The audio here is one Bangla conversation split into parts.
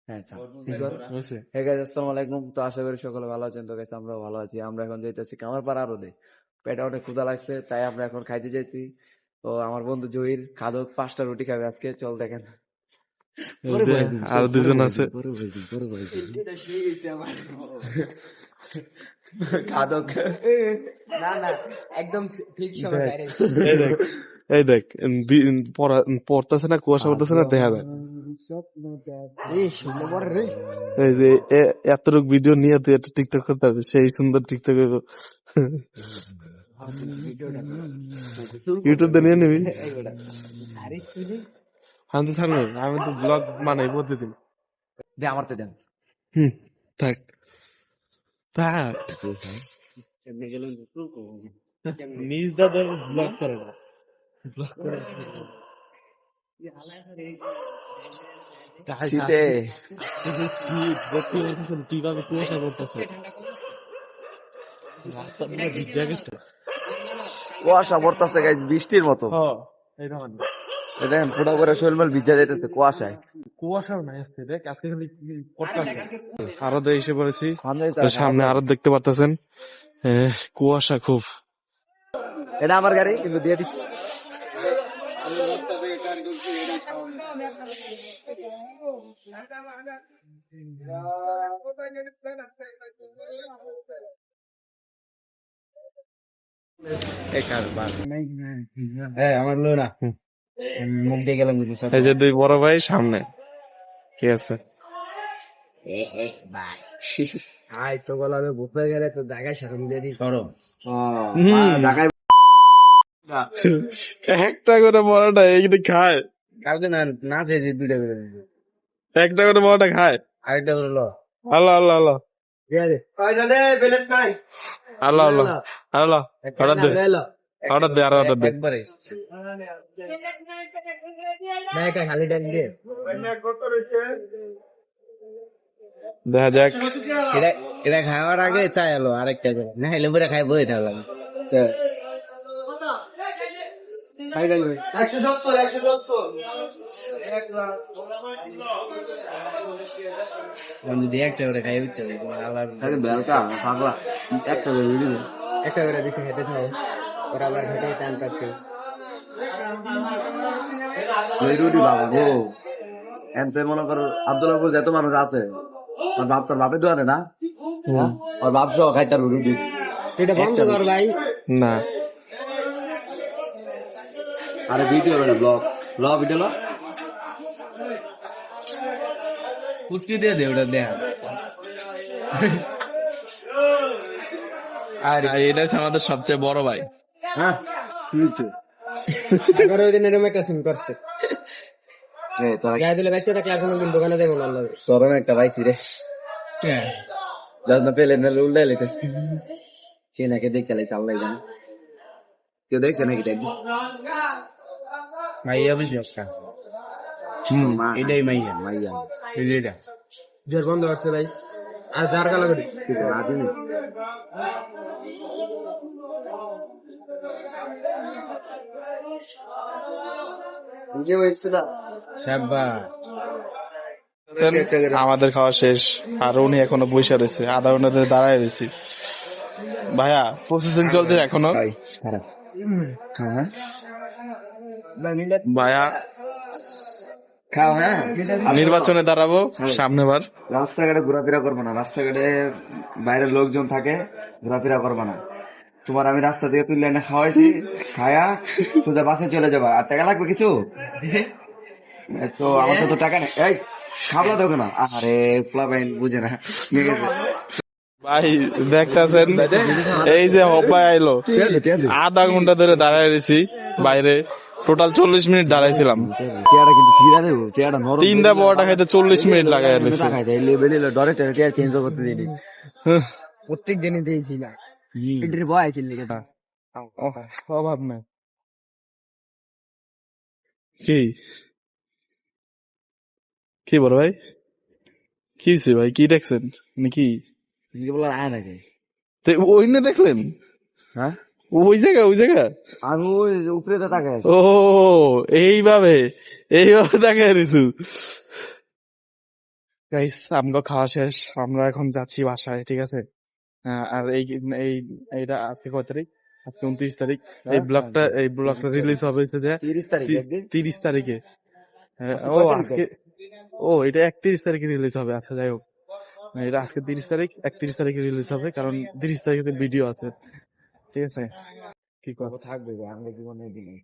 হ্যাঁ কি কর হে গাইস, আসসালামু আলাইকুম। তো আশা করি সকলে ভালো আছেন। তো গাইস আমরাও ভালো আছি। আমরা এখন যাইতেছি কামারপাড়া রোদে, পেটে অনেক ক্ষুধা লাগছে, তাই আমরা এখন খাইতে যাইছি। তো আমার বন্ধু জহির খাদক 5টা রুটি খাবে আজকে, চল দেখেন। আর দুজন আছে। খাদক না না একদম ঠিক সময় এই দেখ পড়তেছে না, কুয়াশা পড়তেছে না, দেখা যায়। এই যে এতটুক ভিডিও নিয়ে তুই একটা টিকটক করতে হবে, সেই সুন্দর টিকটক ইউটিউব দিয়ে নিয়ে নিবি। আমি তো ছাড়বো, আমি তো ব্লগ বানাই প্রতিদিন। দে আমার তো দেন। থাক থাক, নিজ দাদার ব্লগ করে না, ব্লগ করে শীতে কিভাবে কুয়াশা করতেছে, রাস্তা পুরো ভিজা গেছে। কুয়াশা পড়তেছে গাইস, বৃষ্টির মতো। দেখেন ফোটা করে শরীর মাল ভিজা যাইতেছে কুয়াশায়। কুয়াশাও নাই আজকে, দেখ আজকে খালি পড়তেছে। আরদে এসে পড়েছি, সামনে আরদ দেখতে পারতেছেন, কুয়াশা খুব। এটা আমার গাড়ি, কিন্তু দিয়ে দিচ্ছি। আমার লো না, মুখ দিয়ে গেলাম। এই যে দুই বড় ভাই সামনে, ঠিক আছে। তো বলাবে বুফে গেলে তো জায়গায় সেরকম দিয়ে দিই সরো ঢাকায় একটা করে বড়টা এইটা খায়, কালকে না নাচে যে দুইটা করে একটা করে বড়টা খায়, আরেকটা করে লো। আল্লাহ আল্লাহ আল্লাহ আল্লাহ আল্লাহ আল্লাহ, অর্ডার দে অর্ডার দে, আর অর্ডার দে। একবারে খালি ডাক দিয়ে দেখা যাক। এটা খাওয়ার আগে চাই এলো আরেকটা করে, না হলে পরে খাই বই থাকলাম। যদি একটা করে খাই উঠতে একটা করে দিতে খেতে খাও, ওরা আবার খেতে টান পাচ্ছে রুটি। বাবা গো, এনতে মনে করো আব্দুল্লাহপুর যত মানুষ আছে, আর বাপ তোর বাপে দোয়ারে না, আর বাপ সহ খাইতার রুটি। এটা বন্ধ কর ভাই। না আরে ভিডিও না, ব্লগ ব্লগ ভিডিও লো কুটকি দিয়ে দে, ওটা দেখ। আর এটা হচ্ছে আমাদের সবচেয়ে বড় ভাই। হ্যাঁ কি 11 দিন এরকম একটা সিন করছে দিলে ব্যস্ত থাকলে আর কোনোদিন দোকানে যাবো না। সরম একটা পাইছি রে, না পেলে না উল্টাই লেগেছে। সে নাকি দেখ চালাইছে, আল্লাহ জানে। কেউ দেখছে নাকি? দেখবি মাইয়া বুঝি একটা, এটাই মাইয়া মাইয়া এটা জোর বন্ধ করছে ভাই, আর যার গালা করি আমাদের খাওয়া শেষ, আর উনি এখনো বসে রয়েছে, আধা ঘন্টা ধরে দাঁড়ায় রয়েছি। ভাইয়া প্রসেসিং চলছে এখনো। ভাইয়া খাও। হ্যাঁ নির্বাচনে দাঁড়াবো সামনেবার। রাস্তাঘাটে ঘোরাফেরা করবো না, রাস্তাঘাটে বাইরের লোকজন থাকে, ঘোরাফেরা করবো না। তোমার আমি রাস্তা দিয়ে তুললে এনে খাওয়াইছি, খায়া সোজা বাসে চলে যাবা। আর টাকা লাগবে কিছু? তো আমার তো টাকা নেই। এই খাবলা দেবো না, আরে পোলা বাইন বুঝে না। ভাই দেখতেছেন, এই যে হপায় আইলো, আধা ঘন্টা ধরে দাঁড়ায় রয়েছি বাইরে, টোটাল 40 মিনিট দাঁড়াইছিলাম। তিনটা বড়টা খাইতে 40 মিনিট লাগাই রয়েছে। প্রত্যেক দিনই দিয়েছি না, ভয় ছিল অভাব নাই। কি কি বড় ভাই, কি ভাই, কি দেখছেন নাকি? আয় নাকি ওই না দেখলেন? হ্যাঁ ওই জায়গা, ওই জায়গা আমি ওই উপরে তাকাই। ও এইভাবে এইভাবে তাকাই রয়েছু। গাইস আমগো খাওয়া শেষ, আমরা এখন যাচ্ছি বাসায়, ঠিক আছে? আর এই এইটা আজকে কয় তারিখ? আজকে 29 তারিখ। এই ব্লগটা রিলিজ হবে হচ্ছে যে 30 তারিখ একদিন 30 তারিখে। আজকে ও কয় তারিখ আজকে, ও এটা 31 তারিখে রিলিজ হবে। আচ্ছা যাই হোক, এটা আজকে 30 তারিখ, 31 তারিখে রিলিজ হবে, কারণ 30 তারিখে ভিডিও আছে, ঠিক আছে? কি খবর করছ? থাকবে গো, আমরা জীবনে দিনে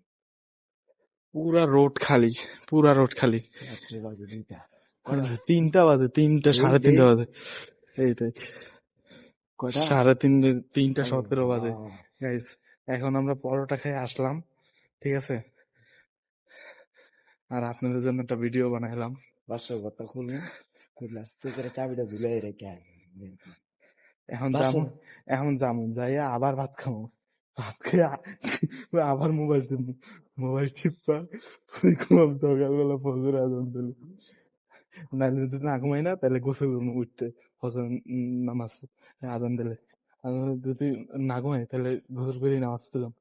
পুরা রোড খালি, পুরা রোড খালি। রাত্রে বাজে 2টা 3টা বাজে, 3টা, এই সাড়ে এই 3টা বাজে। এই তো কয়টা 3:30, 3টা 17 বাজে। বাবা, গাইস এখন আমরা পরোটা খেয়ে আসলাম, ঠিক আছে? আর আপনাদের জন্য একটা ভিডিও বানাইলাম। বাসর ঘরটা খুলবো, খুললে আস্তে করে চাবিটা ঝুলে রেখে আয়। এখন বাসর যাবো, যাইয়া আবার ভাত খাবো। ভাত খেয়ে আবার মোবাইল টিপবো, মোবাইল টিপা ঘুমাম সকালবেলা ফজর আজান দিলে। নাইলে যদি না ঘুমাই না তাহলে গোসল করবো উঠতে, ফজর নামাজ আজান দিলে। আর যদি না ঘুমাই তাহলে গোসল করে নামাজ পড়লাম।